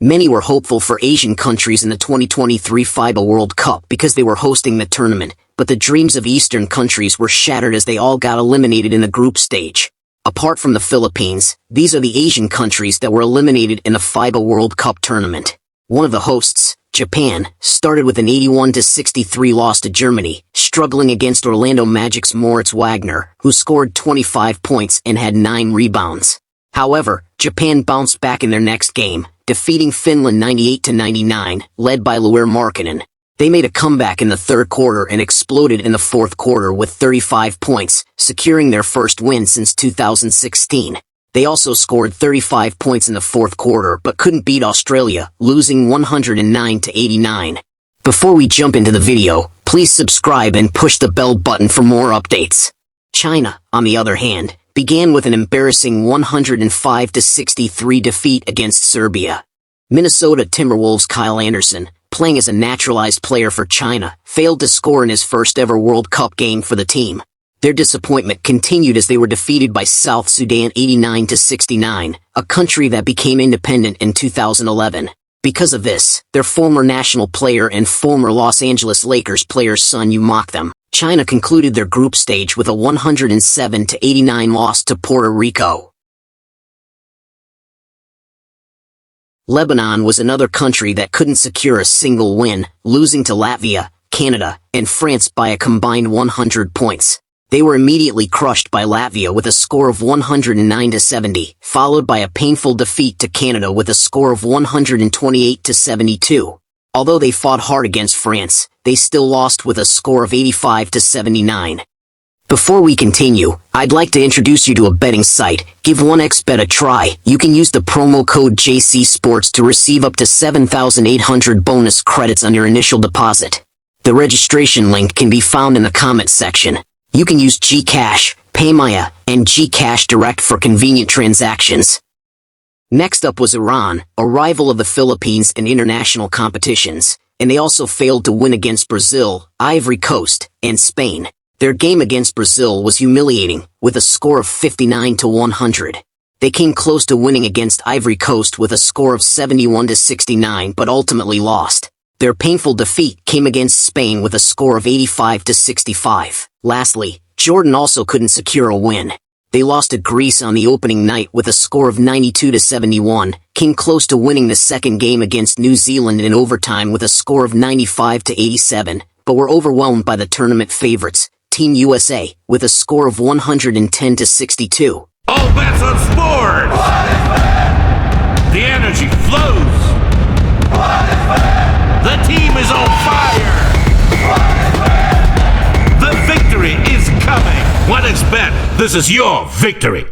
Many were hopeful for Asian countries in the 2023 Fiba World Cup because they were hosting the tournament, but the dreams of Eastern countries were shattered as they all got eliminated in the group stage. Apart from the Philippines, these are the Asian countries that were eliminated in the Fiba World Cup tournament. One of the hosts, Japan, started with an 81-63 loss to Germany, struggling against Orlando Magic's Moritz Wagner, who scored 25 points and had 9 rebounds. However, Japan bounced back in their next game, defeating Finland 98-99, led by Lauri Markkanen. They made a comeback in the third quarter and exploded in the fourth quarter with 35 points, securing their first win since 2016. They also scored 35 points in the fourth quarter but couldn't beat Australia, losing 109-89. Before we jump into the video, please subscribe and push the bell button for more updates. China, on the other hand, began with an embarrassing 105-63 defeat against Serbia. Minnesota Timberwolves' Kyle Anderson, playing as a naturalized player for China, failed to score in his first-ever World Cup game for the team. Their disappointment continued as they were defeated by South Sudan 89-69, a country that became independent in 2011. Because of this, their former national player and former Los Angeles Lakers player's son mocked them. China concluded their group stage with a 107-89 loss to Puerto Rico. Lebanon was another country that couldn't secure a single win, losing to Latvia, Canada, and France by a combined 100 points. They were immediately crushed by Latvia with a score of 109-70, followed by a painful defeat to Canada with a score of 128-72. Although they fought hard against France, they still lost with a score of 85-79. Before we continue, I'd like to introduce you to a betting site. Give 1xBet a try. You can use the promo code JCSports to receive up to 7,800 bonus credits on your initial deposit. The registration link can be found in the comments section. You can use GCASH, PAYMAYA, and GCash Direct for convenient transactions. Next up was Iran, a rival of the Philippines in international competitions, and they also failed to win against Brazil, Ivory Coast, and Spain. Their game against Brazil was humiliating, with a score of 59-100. They came close to winning against Ivory Coast with a score of 71-69 but ultimately lost. Their painful defeat came against Spain with a score of 85-65. Lastly, Jordan also couldn't secure a win. They lost to Greece on the opening night with a score of 92-71, came close to winning the second game against New Zealand in overtime with a score of 95-87, but were overwhelmed by the tournament favorites, Team USA, with a score of 110-62. All bets on sports! The energy flows! The team is on fire! The victory is coming! 1xBet, this is your victory!